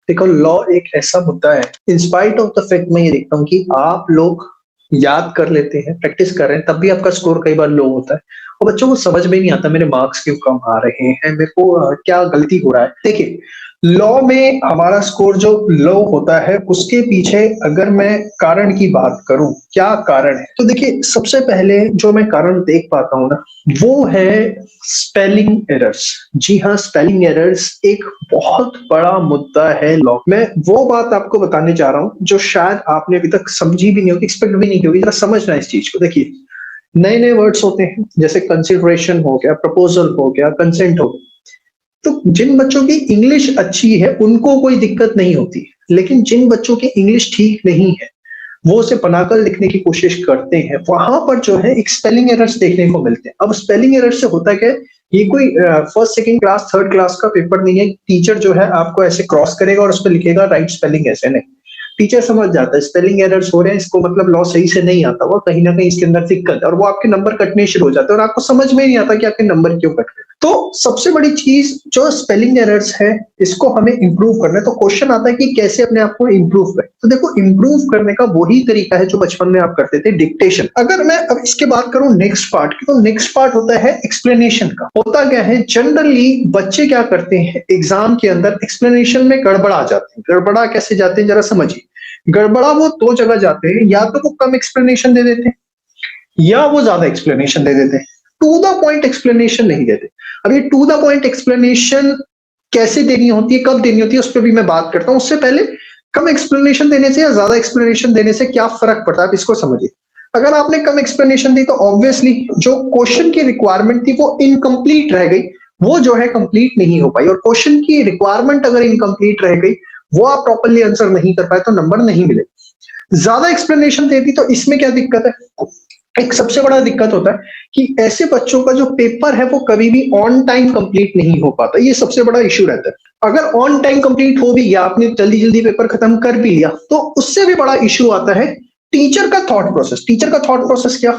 देखो, लॉ एक ऐसा मुद्दा है, इंस्पाइट ऑफ द फैक्ट मैं ये देखता हूँ कि आप लोग याद कर लेते हैं, प्रैक्टिस कर रहे हैं, तब भी आपका स्कोर कई बार लो होता है और बच्चों को समझ में नहीं आता मेरे मार्क्स क्यों कम आ रहे हैं, मेरे को क्या गलती हो रहा है। देखिए, लॉ में हमारा स्कोर जो लो होता है उसके पीछे अगर मैं कारण की बात करूं, क्या कारण है, तो देखिए सबसे पहले जो मैं कारण देख पाता हूं ना, वो है स्पेलिंग एरर्स। जी हाँ, स्पेलिंग एरर्स एक बहुत बड़ा मुद्दा है लॉ। मैं वो बात आपको बताने जा रहा हूँ जो शायद आपने अभी तक समझी भी नहीं होगी, एक्सपेक्ट भी नहीं की होगी। जरा समझना इस चीज को। देखिए, नए नए वर्ड्स होते हैं, जैसे कंसिडरेशन हो गया, प्रपोजल हो गया, कंसेंट हो गया। तो जिन बच्चों की इंग्लिश अच्छी है उनको कोई दिक्कत नहीं होती, लेकिन जिन बच्चों की इंग्लिश ठीक नहीं है वो उसे बनाकर लिखने की कोशिश करते हैं, वहां पर जो है एक स्पेलिंग एरर्स देखने को मिलते हैं। अब स्पेलिंग एरर से होता क्या है, ये कोई first second class third class का पेपर नहीं है। टीचर जो है आपको ऐसे क्रॉस करेगा और उस पर लिखेगा राइट स्पेलिंग ऐसे नहीं। टीचर समझ जाता है स्पेलिंग एरर्स हो रहे हैं, इसको मतलब लॉ सही से नहीं आता हुआ, कहीं ना कहीं इसके अंदर दिक्कत है, और वो आपके नंबर कटने शुरू हो जाते हैं और आपको समझ में नहीं आता कि आपके नंबर क्यों कट रहे हैं। तो सबसे बड़ी चीज जो स्पेलिंग एरर्स है, इसको हमें इंप्रूव करना है। तो क्वेश्चन आता है कि कैसे अपने आप को इंप्रूव करें। तो देखो, इंप्रूव करने का वही तरीका है जो बचपन में आप करते थे, डिक्टेशन। अगर मैं अब इसके बात करूं नेक्स्ट पार्ट की, तो नेक्स्ट पार्ट होता है एक्सप्लेनेशन का। होता क्या है, जनरली बच्चे क्या करते हैं, एग्जाम के अंदर एक्सप्लेनेशन में गड़बड़ा जाते हैं। गड़बड़ा कैसे जाते हैं, जरा समझिए। गड़बड़ा वो दो जगह जाते हैं, या तो वो कम एक्सप्लेनेशन दे देते हैं या वो ज्यादा एक्सप्लेनेशन दे देते हैं, टू द पॉइंट एक्सप्लेनेशन नहीं देते। अब ये टू द पॉइंट एक्सप्लेनेशन कैसे देनी होती है, कब देनी होती है, उस पर भी मैं बात करता हूं। उससे पहले कम एक्सप्लेनेशन देने से या ज्यादा एक्सप्लेनेशन देने से क्या फर्क पड़ता है, आप इसको समझिए। अगर आपने कम एक्सप्लेनेशन दी तो ऑब्वियसली जो क्वेश्चन की रिक्वायरमेंट थी वो इनकम्प्लीट रह गई, वो जो है कंप्लीट नहीं हो पाई। और क्वेश्चन की रिक्वायरमेंट अगर इनकम्प्लीट रह गई, वो आप प्रॉपरली आंसर नहीं कर पाए, तो नंबर नहीं मिले। ज्यादा एक्सप्लेनेशन दे दी तो इसमें क्या दिक्कत है, एक सबसे बड़ा दिक्कत होता है कि ऐसे बच्चों का जो पेपर है वो कभी भी ऑन टाइम कंप्लीट नहीं हो पाता। ये सबसे बड़ा इश्यू रहता है। अगर ऑन टाइम कंप्लीट हो भी गया, आपने जल्दी जल्दी पेपर खत्म कर भी लिया, तो उससे भी बड़ा इश्यू आता है टीचर का थॉट प्रोसेस। टीचर का थॉट प्रोसेस क्या,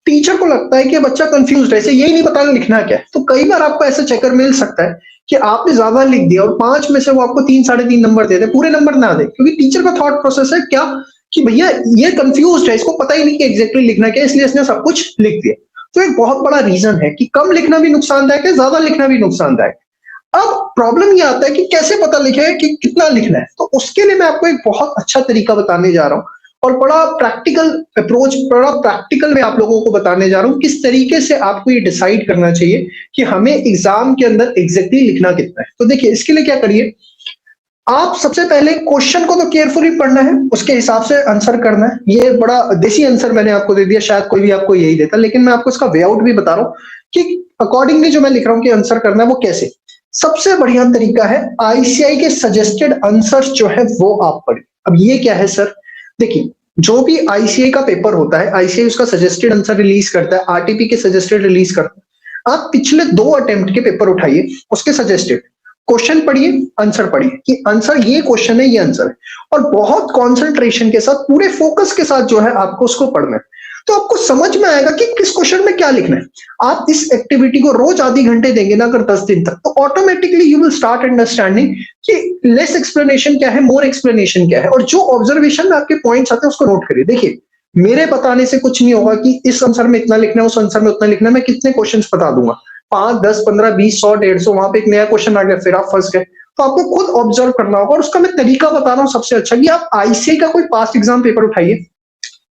टीचर को लगता है कि बच्चा कंफ्यूज है, इसे यही नहीं पता लिखना क्या है। तो कई बार आपको ऐसा चक्कर मिल सकता है कि आपने ज्यादा लिख दिया और 5 में से वो आपको 3 साढ़े 3 नंबर दे दे, पूरे नंबर ना दे, क्योंकि टीचर का थॉट प्रोसेस है क्या कि भैया ये कंफ्यूज है, इसको पता ही नहीं कि एग्जैक्टली लिखना क्या है, इसलिए इसने सब कुछ लिख दिया। तो एक बहुत बड़ा रीजन है कि कम लिखना भी नुकसानदायक है, ज्यादा लिखना भी नुकसानदायक। अब प्रॉब्लम ये आता है कि कैसे पता लिखे कि कितना लिखना है। तो उसके लिए मैं आपको एक बहुत अच्छा तरीका बताने जा रहा हूं और बड़ा प्रैक्टिकल अप्रोच, बड़ा प्रैक्टिकल में आप लोगों को बताने जा रहा हूं किस तरीके से आपको ये डिसाइड करना चाहिए कि हमें एग्जाम के अंदर एग्जैक्टली लिखना कितना है। तो देखिए, इसके लिए क्या करिए, आप सबसे पहले क्वेश्चन को तो केयरफुली पढ़ना है, उसके हिसाब से आंसर करना है। ये बड़ा देसी आंसर मैंने आपको दे दिया, शायद कोई भी आपको यही देता, लेकिन मैं आपको इसका वे आउट भी बता रहा हूं कि अकॉर्डिंगली जो मैं लिख रहा हूं कि आंसर करना है वो कैसे। सबसे बढ़िया तरीका है आईसीआई के सजेस्टेड आंसर्स जो है वो आप पढ़ें। अब ये क्या है सर, देखिए, जो भी आईसीआई का पेपर होता है, आईसीआई उसका सजेस्टेड आंसर रिलीज करता है, आरटीपी के सजेस्टेड रिलीज करता है। आप पिछले 2 अटेम्प्ट के पेपर उठाइए, उसके सजेस्टेड क्वेश्चन पढ़िए, आंसर पढ़िए कि आंसर ये क्वेश्चन है, ये आंसर है, और बहुत कंसंट्रेशन के साथ, पूरे फोकस के साथ जो है आपको उसको पढ़ना है। तो आपको समझ में आएगा कि किस क्वेश्चन में क्या लिखना है। आप इस एक्टिविटी को रोज आधे घंटे देंगे ना अगर 10 दिन तक, तो automatically you will start understanding कि लेस एक्सप्लेनेशन क्या है, मोर एक्सप्लेनेशन क्या है, और जो ऑब्जर्वेशन में आपके पॉइंट्स आते हैं उसको नोट करिए। देखिए, मेरे बताने से कुछ नहीं होगा कि इस आंसर में इतना लिखना है, उस आंसर में उतना लिखना है। मैं कितने क्वेश्चन बता दूंगा, 5 10 15 20 100 150, वहां पे एक नया क्वेश्चन आ गया, फिर आप फंस गए। तो आपको खुद ऑब्जर्व करना होगा, और उसका मैं तरीका बता रहा हूँ सबसे अच्छा कि आप आईसीआई का कोई पास्ट एग्जाम पेपर उठाइए,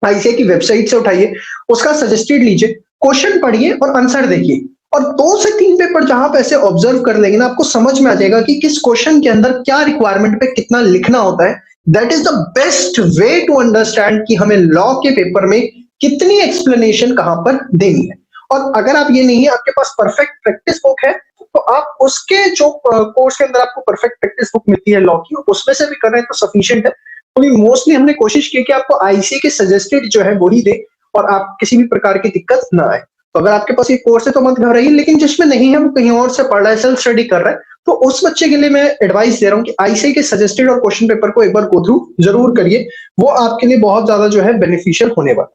आईसीआई की वेबसाइट से उठाइए, उसका सजेस्टेड लीजिए, क्वेश्चन पढ़िए और आंसर देखिए, और 2 से 3 पेपर जहां आप ऐसे ऑब्जर्व कर लेंगे ना, आपको समझ में आ जाएगा कि किस क्वेश्चन के अंदर क्या रिक्वायरमेंट पे कितना लिखना होता है। That is the best way to understand कि हमें लॉ के पेपर में कितनी एक्सप्लेनेशन कहां पर देनी है। और अगर आप ये नहीं है, आपके पास परफेक्ट प्रैक्टिस बुक है, तो आप उसके जो कोर्स के अंदर आपको परफेक्ट प्रैक्टिस बुक मिलती है लॉ की, उसमें से भी कर रहे हैं तो सफिशिएंट है। क्योंकि मोस्टली हमने कोशिश की कि आपको आईसीए के सजेस्टेड जो है वो ही दे और आप किसी भी प्रकार की दिक्कत ना आए। तो अगर आपके पास ये कोर्स है तो मत घबराइए, लेकिन जिसमें नहीं है वो कहीं और से पढ़ रहा है, सेल्फ स्टडी कर रहा है, तो उस बच्चे के लिए मैं एडवाइस दे रहा हूँ कि आईसीए के सजेस्टेड और क्वेश्चन पेपर को एक बार गो थ्रू जरूर करिए, वो आपके लिए बहुत ज्यादा जो है बेनिफिशियल होने वाला।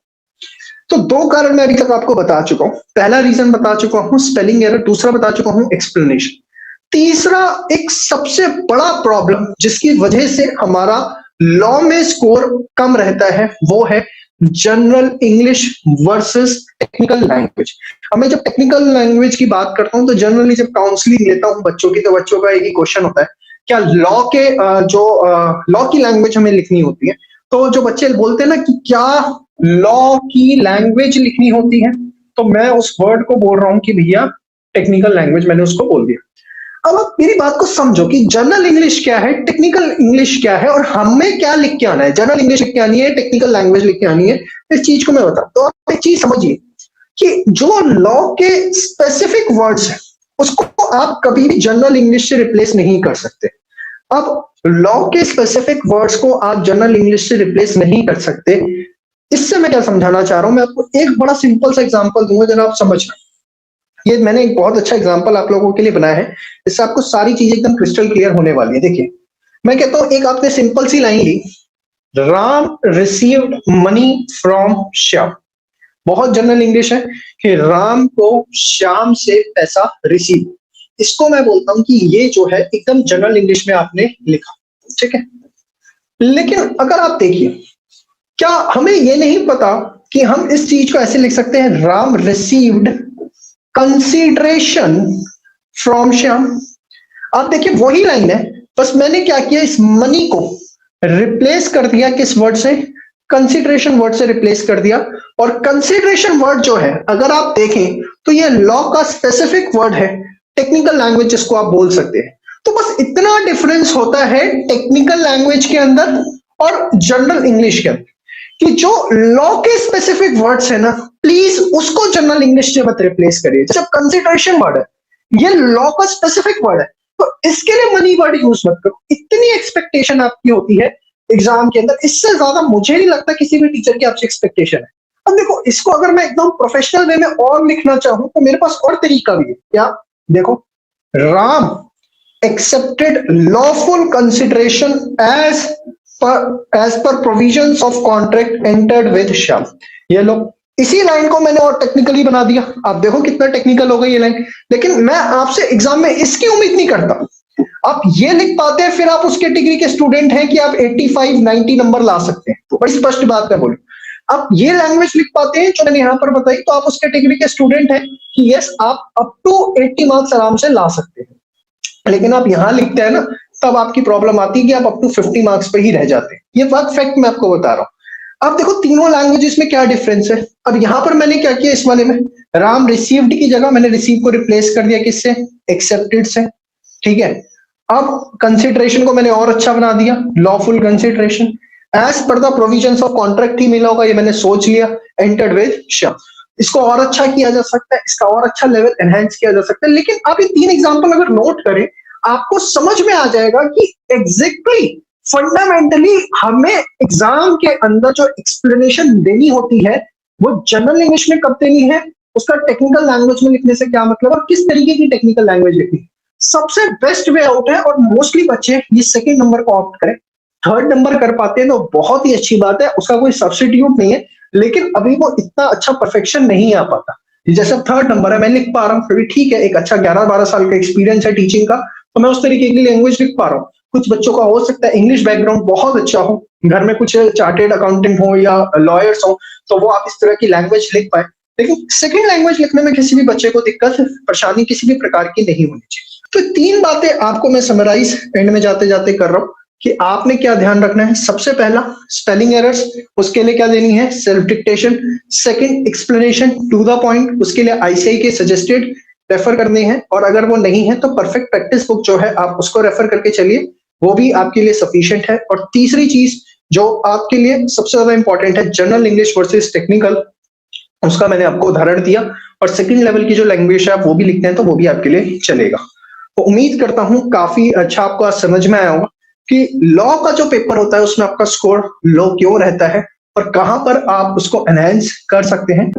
तो 2 कारण मैं अभी तक आपको बता चुका हूं। पहला रीजन बता चुका हूं स्पेलिंग एरर, दूसरा बता चुका हूं एक्सप्लेनेशन। तीसरा एक सबसे बड़ा प्रॉब्लम जिसकी वजह से हमारा लॉ में स्कोर कम रहता है वो है general English versus technical language. अब मैं जब टेक्निकल लैंग्वेज की बात करता हूं तो जनरली जब काउंसलिंग लेता हूं बच्चों की तो बच्चों का एक ही क्वेश्चन होता है, क्या लॉ के जो लॉ की लैंग्वेज हमें लिखनी होती है? तो जो बच्चे बोलते हैं ना कि क्या लॉ की लैंग्वेज लिखनी होती है, तो मैं उस वर्ड को बोल रहा हूं कि भैया टेक्निकल लैंग्वेज, मैंने उसको बोल दिया। अब आप मेरी बात को समझो कि जनरल इंग्लिश क्या है, टेक्निकल इंग्लिश क्या है, और हमें क्या लिख के आना है। जनरल इंग्लिश लिख के आनी है, टेक्निकल लैंग्वेज लिख के आनी है। इस चीज को मैं बताऊं तो आप एक चीज समझिए कि जो लॉ के स्पेसिफिक वर्ड्स हैं उसको आप कभी भी जनरल इंग्लिश से रिप्लेस नहीं कर सकते। अब लॉ के स्पेसिफिक वर्ड्स को आप जनरल इंग्लिश से रिप्लेस नहीं कर सकते। इससे मैं क्या समझाना चाह रहा हूं, मैं आपको एक बड़ा सिंपल सा एग्जांपल दूंगा जरा आप समझना। ये मैंने एक बहुत अच्छा एग्जांपल आप लोगों के लिए बनाया है, इससे आपको सारी चीजें एकदम क्रिस्टल क्लियर होने वाली है। देखिए, मैं कहता हूं एक आपने सिंपल सी लाइन ली, Ram received money from Shyam. बहुत जनरल इंग्लिश है कि राम को श्याम से पैसा रिसीव। इसको मैं बोलता हूं कि ये जो है एकदम जनरल इंग्लिश में आपने लिखा, ठीक है। लेकिन अगर आप देखिए, क्या हमें ये नहीं पता कि हम इस चीज को ऐसे लिख सकते हैं, Ram received consideration from Shyam. आप देखिए वही लाइन है, बस मैंने क्या किया, इस मनी को रिप्लेस कर दिया किस वर्ड से, कंसीडरेशन वर्ड से रिप्लेस कर दिया। और कंसीडरेशन वर्ड जो है अगर आप देखें तो ये लॉ का स्पेसिफिक वर्ड है, टेक्निकल लैंग्वेज जिसको आप बोल सकते हैं। तो बस इतना डिफरेंस होता है टेक्निकल लैंग्वेज के अंदर और जनरल इंग्लिश के अंदर कि जो लॉ के स्पेसिफिक वर्ड्स है ना, प्लीज उसको जनरल इंग्लिश से मत रिप्लेस करिए। जब कंसीडरेशन वर्ड है, ये लॉ का स्पेसिफिक वर्ड है, तो इसके लिए मनी वर्ड यूज मत करो। इतनी एक्सपेक्टेशन आपकी होती है एग्जाम के अंदर, इससे ज्यादा मुझे नहीं लगता किसी भी टीचर की आपसे एक्सपेक्टेशन है। अब देखो, इसको अगर मैं एकदम प्रोफेशनल वे में और लिखना चाहूं तो मेरे पास और तरीका भी है। क्या देखो, Ram accepted lawful consideration as per provisions of contract entered with Shyam. ये लो, इसी लाइन को मैंने और टेक्निकली बना दिया। आप देखो कितना टेक्निकल हो गई ये लाइन। लेकिन मैं आपसे एग्जाम में इसकी उम्मीद नहीं करता आप ये लिख पाते हैं, फिर आप उस कैटेगरी के स्टूडेंट हैं कि आप 85-90 नंबर ला सकते हैं। तो बड़ी स्पष्ट बात मैं बोलूं, आप ये लैंग्वेज लिख पाते हैं जो मैंने यहां पर बताई, तो आप उस कैटेगरी के स्टूडेंट हैं कि यस, आप अप टू 80 मार्क्स आराम से ला सकते हैं। लेकिन आप यहां लिखते हैं ना, तब आपकी प्रॉब्लम आती है कि आप अप टू 50 मार्क्स पे ही रह जाते हैं। ये बात फैक्ट मैं आपको बता रहा हूं। अब देखो तीनों लैंग्वेजेस में क्या डिफरेंस है। अब यहां पर मैंने क्या किया, इस वाले में राम रिसीव्ड की जगह मैंने रिसीव को रिप्लेस कर दिया किससे, एक्सेप्टेड से, ठीक है। अब कंसिडरेशन को मैंने और अच्छा बना दिया, lawful consideration as per the provisions of contract ही मिला होगा, ये मैंने सोच लिया, एंटर्ड विद श्याम। इसको और अच्छा किया जा सकता है, इसका और अच्छा लेवल एनहांस किया जा सकता है। लेकिन आप ये तीन एग्जांपल अगर नोट करें, आपको समझ में आ जाएगा कि एग्जैक्टली फंडामेंटली हमें एग्जाम के अंदर जो एक्सप्लेनेशन देनी होती है वो जनरल इंग्लिश में कब देनी है, उसका टेक्निकल लैंग्वेज में लिखने से क्या मतलब, और किस तरीके की टेक्निकल लैंग्वेज लिखनी। सबसे बेस्ट वे आउट है, और मोस्टली बच्चे ये सेकंड नंबर को ऑप्ट करें। थर्ड नंबर कर पाते हैं तो बहुत ही अच्छी बात है, उसका कोई सब्स्टिट्यूट नहीं है, लेकिन अभी वो इतना अच्छा परफेक्शन नहीं आ पाता। जैसे थर्ड नंबर है, मैं लिख पा रहा हूँ, फिर ठीक है, एक अच्छा 11-12 साल का एक्सपीरियंस है टीचिंग का, तो मैं उस तरीके की लैंग्वेज लिख पा रहा हूँ। कुछ बच्चों का हो सकता है इंग्लिश बैकग्राउंड बहुत अच्छा हो, घर में कुछ चार्टेड अकाउंटेंट हो या लॉयर्स हो, तो वो आप इस तरह की लैंग्वेज लिख पाए। लेकिन सेकंड लैंग्वेज लिखने में किसी भी बच्चे को दिक्कत, परेशानी किसी भी प्रकार की नहीं होनी चाहिए। तो तीन बातें आपको मैं समराइज एंड में जाते जाते कर रहा हूं कि आपने क्या ध्यान रखना है। सबसे पहला स्पेलिंग एरर्स, उसके लिए क्या देनी है, self dictation. Second explanation to the point, उसके लिए आईसीआई के सजेस्टेड रेफर करने हैं, और अगर वो नहीं है तो परफेक्ट प्रैक्टिस बुक जो है आप उसको रेफर करके चलिए, वो भी आपके लिए सफिशिएंट है। और तीसरी चीज जो आपके लिए सबसे ज्यादा इंपॉर्टेंट है, जनरल इंग्लिश वर्सेस टेक्निकल, उसका मैंने आपको उदाहरण दिया। और सेकंड लेवल की जो लैंग्वेज है आप वो भी लिखते हैं तो वो भी आपके लिए चलेगा। तो उम्मीद करता हूं काफी अच्छा आपको आज समझ में आया होगा कि लॉ का जो पेपर होता है उसमें आपका स्कोर लो क्यों रहता है और कहां पर आप उसको एनहांस कर सकते हैं।